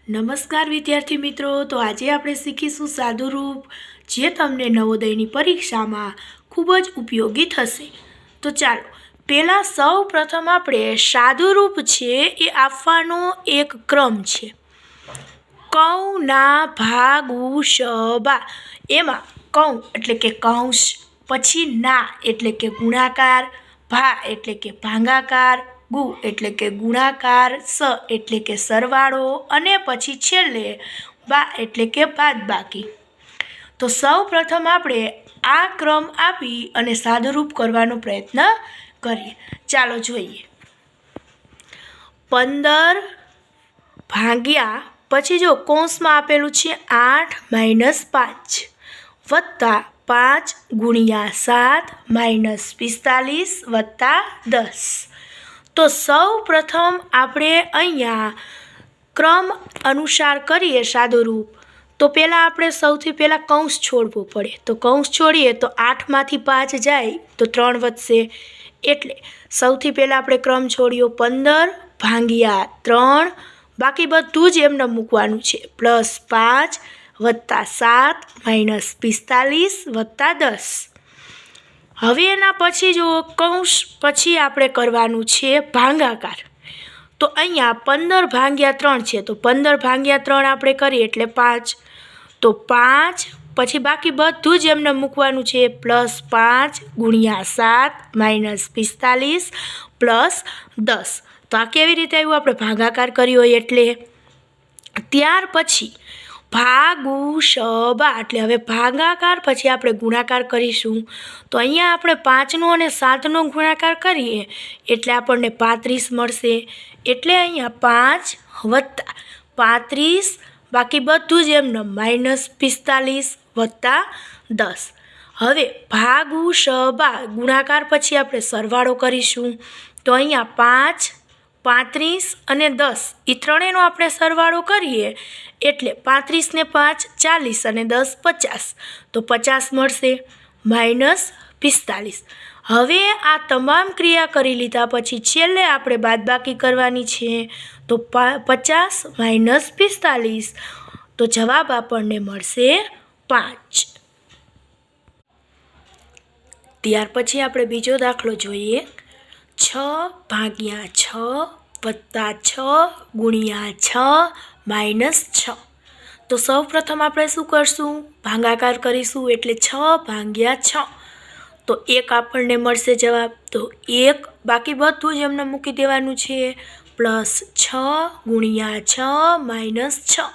નમસ્કાર વિદ્યાર્થી મિત્રો, તો આજે આપણે શીખીશું સાદુરૂપ, જે તમને નવોદયની પરીક્ષામાં ખૂબ જ ઉપયોગી થશે. તો ચાલો પહેલાં સૌ પ્રથમ આપણે સાદુરૂપ છે એ આપવાનો એક ક્રમ છે. કૌ ના ભાગુ શબા, એમાં કૌ એટલે કે કૌંસ, પછી ના એટલે કે ગુણાકાર, ભા એટલે કે ભાગાકાર, ગુ એટલે કે ગુણાકાર, સ એટલે કે સરવાળો અને પછી છેલ્લે બા એટલે કે બાદબાકી. તો સૌ પ્રથમ આપણે આ ક્રમ આપી અને સાદુરૂપ કરવાનો પ્રયત્ન કરીએ. ચાલો જોઈએ. 15 ભાગ્યા, પછી જો કૌંસમાં આપેલું છે 8 - 5 વત્તા 5 ગુણ્યા 7 - 45 વત્તા 10. તો સૌ પ્રથમ આપણે અહીંયા ક્રમ અનુસાર કરીએ સાદુરૂપ. તો પહેલાં આપણે સૌથી પહેલાં કૌંસ છોડવો પડે. તો કૌંસ છોડીએ તો 8માંથી 5 જાય તો 3 વધશે. એટલે સૌથી પહેલાં આપણે ક્રમ છોડ્યો 15 ભાગ્યા 3, બાકી બધું જ એમને મૂકવાનું છે, +5 વત્તા 7 - 45 વત્તા 10. હવે એના પછી જો કૌંસ પછી આપણે કરવાનું છે ભાગાકાર. તો અહીંયા 15 ભાગ્યા 3 છે, તો 15 ભાગ્યા 3 આપણે કરીએ એટલે 5. તો 5 પછી બાકી બધું જ એમને મૂકવાનું છે, +5 ગુણ્યા 7 - 45 +10. તો આ કેવી રીતે આવ્યું? આપણે ભાગાકાર કર્યો એટલે. ત્યાર પછી ભાગુ શબા, એટલે હવે ભાગાકાર પછી આપણે ગુણાકાર કરીશું. તો અહીંયા આપણે 5નો અને 7નો ગુણાકાર કરીએ એટલે આપણને 35 મળશે. એટલે અહીંયા 5 વત્તા 35, બાકી બધું જ એમને -45 વત્તા 10. હવે ભાગુ શબા ગુણાકાર પછી આપણે સરવાળો કરીશું. તો અહીંયા 5, 35 અને 10 એ ત્રણેયનો આપણે સરવાળો કરીએ એટલે 35 ને 5 40 અને 10 50. તો 50 મળશે -45. હવે આ તમામ ક્રિયા કરી લીધા પછી છેલ્લે આપણે બાદબાકી કરવાની છે. તો 50 - 45, તો જવાબ આપણને મળશે 5. ત્યાર પછી આપણે બીજો દાખલો જોઈએ. 6 ભાગ્યા 6 વત્તા 6 ગુણ્યા 6 - 6. તો સૌ પ્રથમ આપણે શું કરશું? ભાગાકાર કરીશું એટલે 6 ભાગ્યા 6. તો 1 આપણને મળશે જવાબ. તો 1, બાકી બધું જ એમને મૂકી દેવાનું છે, +6 ગુણ્યા 6 - 6.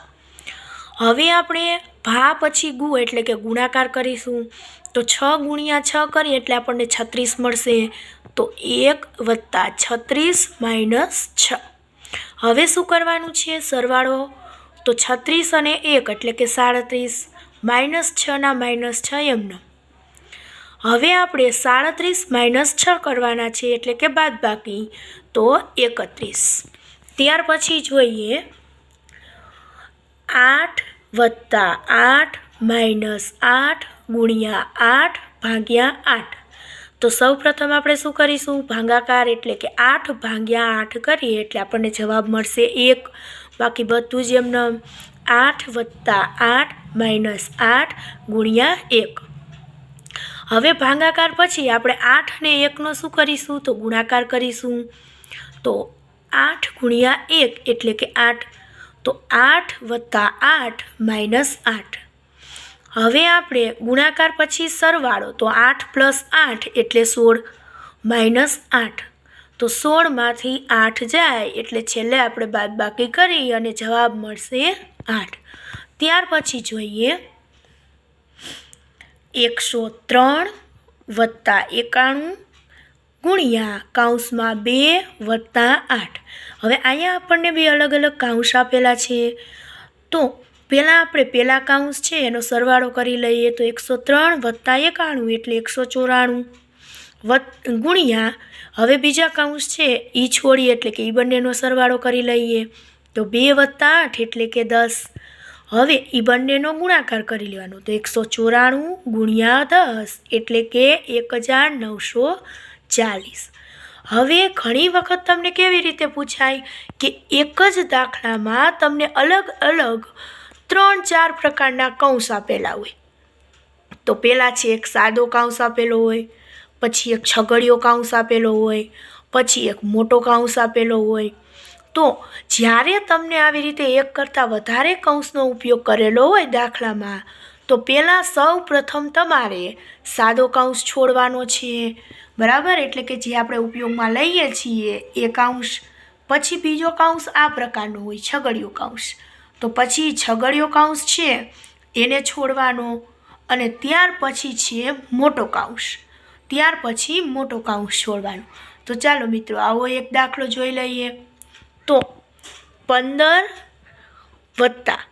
હવે આપણે ભા પછી ગુ એટલે કે ગુણાકાર કરીશું. તો 6 ગુણ્યા 6 કરીએ એટલે આપણને 36 મળશે. તો 1 વત્તા 36 - 6. હવે શું કરવાનું છે? સરવાળો. તો 36 અને 1 એટલે કે 37, -6 ના -6 એમને. હવે આપણે 37 - 6 કરવાના છે એટલે કે બાદબાકી, તો 31. ત્યાર પછી જોઈએ 8 વત્તા 8 -8 ગુણ્યા 8 ભાગ્યા 8. તો સૌ પ્રથમ આપણે શું કરીશું? ભાગાકાર એટલે કે 8 ભાગ્યા 8 કરીએ એટલે આપણને જવાબ મળશે 1, બાકી બધું જ એમને 8 વત્તા 8 -8 ગુણ્યા 1. હવે ભાગાકાર પછી આપણે 8 ને 1નો શું કરીશું? તો ગુણાકાર કરીશું. તો 8 ગુણ્યા 1 એટલે કે 8. તો 8 વત્તા 8 -8. હવે આપણે ગુણાકાર પછી સરવાળો. તો 8 + 8 એટલે 16 -8. તો 16માંથી 8 જાય એટલે છેલ્લે આપણે બાદબાકી કરી અને જવાબ મળશે 8. ત્યાર પછી જોઈએ 103 વત્તા 91 ગુણ્યા કૌંસમાં 2 વત્તા 8. હવે અહીંયા આપણને બે અલગ અલગ કૌંસ આપેલા છે. તો પહેલાં આપણે પહેલા કૌંસ છે એનો સરવાળો કરી લઈએ. તો 103 વત્તા 91 એટલે 194 ગુણ્યા, હવે બીજા કૌંસ છે એ છોડીએ એટલે કે એ બંનેનો સરવાળો કરી લઈએ. તો 2 વત્તા 8 એટલે કે 10. હવે એ બંનેનો ગુણાકાર કરી લેવાનો. તો 194 ગુણ્યા 10 એટલે કે 1940. હવે ઘણી વખત તમને કેવી રીતે પૂછાય કે એક જ દાખલામાં તમને અલગ અલગ 3-4 પ્રકારના કૌંસ આપેલા હોય. તો પહેલાં છે એક સાદો કૌંસ આપેલો હોય, પછી એક છગડીયો કૌંસ આપેલો હોય, પછી એક મોટો કૌંસ આપેલો હોય. તો જ્યારે તમને આવી રીતે એક કરતાં વધારે કૌંસનો ઉપયોગ કરેલો હોય દાખલામાં, તો પહેલાં સૌ પ્રથમ તમારે સાદો કૌંસ છોડવાનો છે, બરાબર? એટલે કે જે આપણે ઉપયોગમાં લઈએ છીએ એ કૌંસ. પછી બીજો કૌંસ આ પ્રકારનો હોય, છગડીયો કૌંસ. તો પછી છગડીયો કૌંસ છે એને છોડવાનો, અને ત્યાર પછી છે મોટો કૌંસ. ત્યાર પછી મોટો કૌંસ છોડવાનો. તો ચાલો મિત્રો આવો એક દાખલો જોઈ લઈએ. તો 15 વત્તા,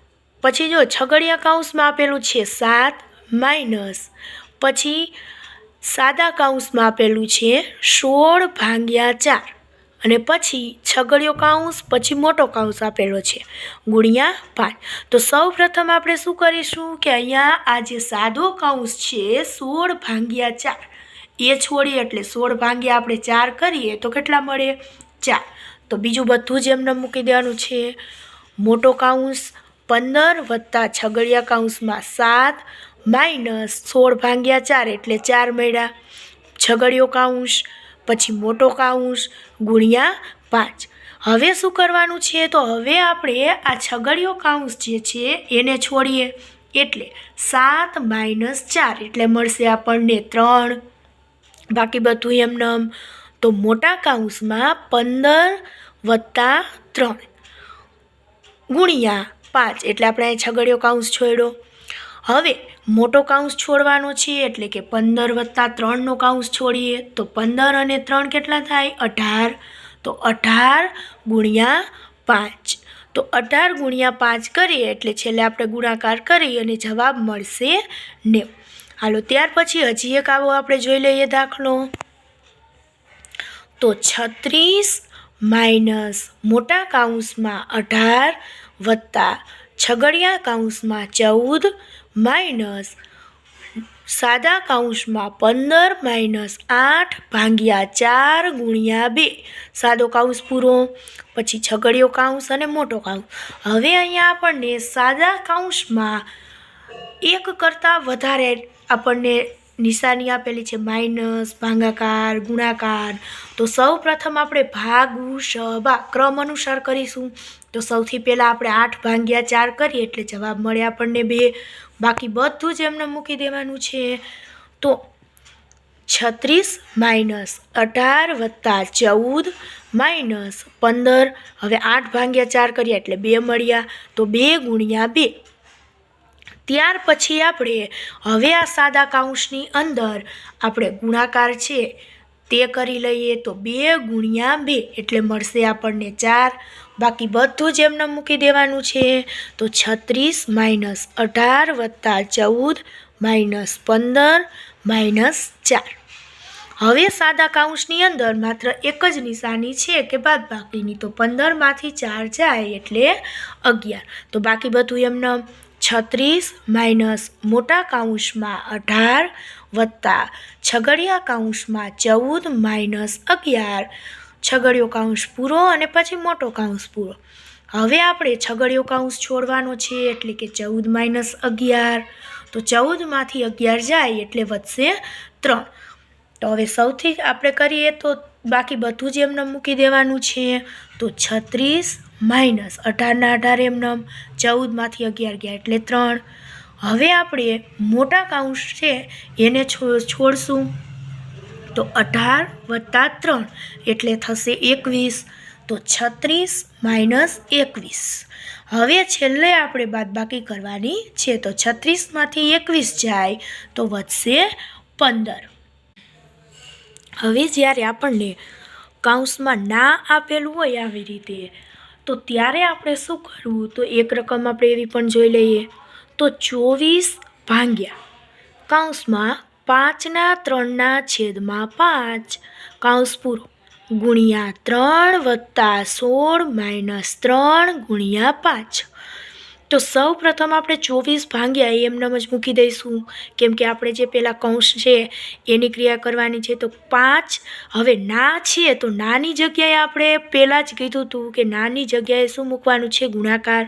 પછી જો છગડીયા કૌંસમાં આપેલું છે 7 માઇનસ, પછી સાદા કૌંસમાં આપેલું છે 16 ભાગ્યા 4, અને પછી છગડીયો કૌંસ, પછી મોટો કૌંસ આપેલો છે ગુણ્યા 5. તો સૌ પ્રથમ આપણે શું કરીશું કે અહીંયા આ જે સાદો કૌંસ છે 16 ભાગ્યા 4 એ છોડીએ, એટલે 16 ભાગ્યા આપણે 4 કરીએ તો કેટલા મળે? 4. તો બીજું બધું જ એમને મૂકી દેવાનું છે. મોટો કૌંસ 15 વત્તા છગડીયા કૌંસમાં 7 માઇનસ 16 ભાગ્યા 4 એટલે 4 મળ્યા. છગડીયો કૌંસ, પછી મોટો કૌંસ ગુણ્યા 5. હવે શું કરવાનું છે? તો હવે આપણે આ છગડીયો કૌંસ જે છે એને છોડીએ, એટલે 7 માઇનસ 4 એટલે મળશે આપણને 3. બાકી બધું એમનેમ. તો મોટા કૌંસમાં 15 વત્તા 3 ગુણ્યા 5 એટલે આપણે અહીં છગડીયો કૌંસ છોડ્યો. હવે મોટો કૌંસ છોડવાનો છે, એટલે કે 15 વત્તા 3નો કૌંસ છોડીએ તો 15 અને 3 કેટલા થાય? 18. તો 18 ગુણ્યા 5. તો 18 ગુણ્યા 5 કરીએ એટલે છેલ્લે આપણે ગુણાકાર કરી અને જવાબ મળશે 9. હાલો ત્યાર પછી હજી એક આવો આપણે જોઈ લઈએ દાખલો. તો 36 માઇનસ મોટા કૌંસમાં 18 વત્તા છગડીયા કૌંસમાં 14 માઇનસ સાદા કૌંસમાં 15 માઇનસ 8 ભાગ્યા 4 ગુણ્યા 2. સાદો કૌંસ પૂરો, પછી છગડીયો કૌંસ અને મોટો કૌંસ. હવે અહીંયા આપણને સાદા કૌંસમાં એક કરતાં વધારે આપણને નિશાની આપેલી છે, માઇનસ, ભાગાકાર, ગુણાકાર. તો સૌ પ્રથમ આપણે ભાગુ સબા ક્રમ અનુસાર કરીશું. તો સૌથી પહેલાં આપણે 8 ભાગ્યા 4 કરીએ એટલે જવાબ મળે આપણને 2. બાકી બધું જ એમને મૂકી દેવાનું છે. તો 36 માઇનસ 18 વત્તા 14 માઇનસ 15. હવે 8 ભાગ્યા 4 કરીએ એટલે 2 મળ્યા. તો 2 ગુણ્યા 2. ત્યાર પછી આપણે હવે આ સાદા કૌંસની અંદર આપણે ગુણાકાર છે તે કરી લઈએ. તો 2 ગુણ્યા 2 એટલે મળશે આપણને 4. બાકી બધું જ એમને મૂકી દેવાનું છે. તો 36 માઇનસ 18 વત્તા 14 માઇનસ 15 માઇનસ 4. હવે સાદા કૌંસની અંદર માત્ર એક જ નિશાની છે કે બાદબાકીની. તો 15માંથી 4 જાય એટલે 11. તો બાકી બધું એમને 36 માઇનસ મોટા કૌંસમાં 18 વત્તા છગડીયા કૌંસમાં 14 માઇનસ 11. છગડીયો કૌંસ પૂરો અને પછી મોટો કૌંસ પૂરો. હવે આપણે છગડીયો કૌંસ છોડવાનો છે, એટલે કે 14 માઇનસ 11. તો 14માંથી 11 જાય એટલે વધશે 3. તો હવે સૌથી આપણે કરીએ તો બાકી બધું જ એમને મૂકી દેવાનું છે. તો 36 માઇનસ 18ના 18 એમને, 14માંથી 11 ગયા એટલે 3. હવે આપણે મોટા કૌંસ છે એને છોડશું. તો 18 વત્તા 3 એટલે થશે 21. તો 36 માઇનસ 21. હવે છેલ્લે આપણે બાદબાકી કરવાની છે. તો 36માંથી 21 જાય તો વધશે 15. હવે જ્યારે આપણને કૌંસમાં ના આપેલું હોય આવી રીતે, તો ત્યારે આપણે શું કરવું? તો એક રકમ આપણે એવી પણ જોઈ લઈએ. તો 24 ભાગ્યા કૌંસમાં 5ના 3ના છેદમાં 5 કૌંસ પૂરો ગુણ્યા 3 વત્તા 16 માઇનસ 3 ગુણ્યા 5. તો સૌ પ્રથમ આપણે 24 ભાગ્યા એમનેમ જ મૂકી દઈશું, કેમ કે આપણે જે પહેલાં કૌંસ છે એની ક્રિયા કરવાની છે. તો 5 હવે ના છે તો નાની જગ્યાએ આપણે પહેલાં જ કીધું હતું કે નાની જગ્યાએ શું મૂકવાનું છે? ગુણાકાર.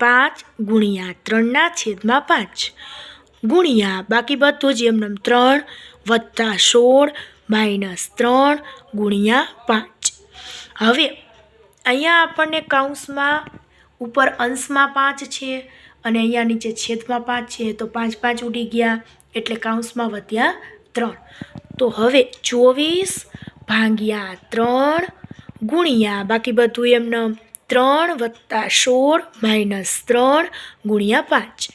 5 ગુણ્યા 3 છેદમાં 5 ગુણ્યા બાકી બધું જ એમનેમ 3 વત્તા 16 માઇનસ 3 ગુણ્યા 5. હવે અહીંયા આપણને કૌંસમાં ઉપર અંશમાં 5 છે અને અહીંયા નીચે છેદમાં 5 છે, તો 5 5 ઉડી ગયા એટલે કૌંસમાં વધ્યા 3. તો હવે 24 ભાગ્યા 3 ગુણ્યા બાકી બધું એમનેમ 3 વત્તા 16 માઇનસ 3 ગુણ્યા 5.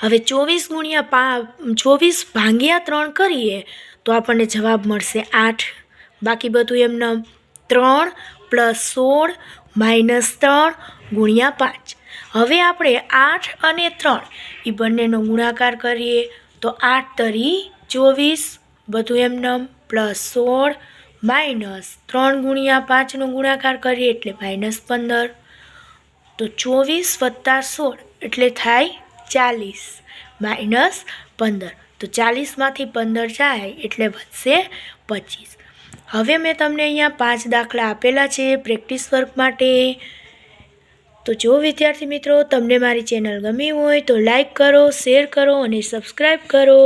હવે 24 ભાગ્યા 3 કરીએ તો આપણને જવાબ મળશે 8. બાકી બધું એમનેમ 3 પ્લસ 16 માઇનસ 3 ગુણ્યા 5. હવે આપણે 8 અને 3 એ બંનેનો ગુણાકાર કરીએ તો 8 તરી 24 બધું એમનેમ પ્લસ 16 માઇનસ 3 ગુણ્યા 5નો ગુણાકાર કરીએ એટલે માઇનસ 15. તો 24 વત્તા 16 એટલે થાય 40 માઇનસ 15. તો 40માંથી 15 જાય એટલે વધશે 25. હવે મેં તમને અહીંયા 5 દાખલા આપેલા છે પ્રેક્ટિસ વર્ક માટે. તો જો વિદ્યાર્થી મિત્રો તમને મારી ચેનલ ગમી હોય તો લાઈક કરો, શેર કરો અને સબસ્ક્રાઈબ કરો.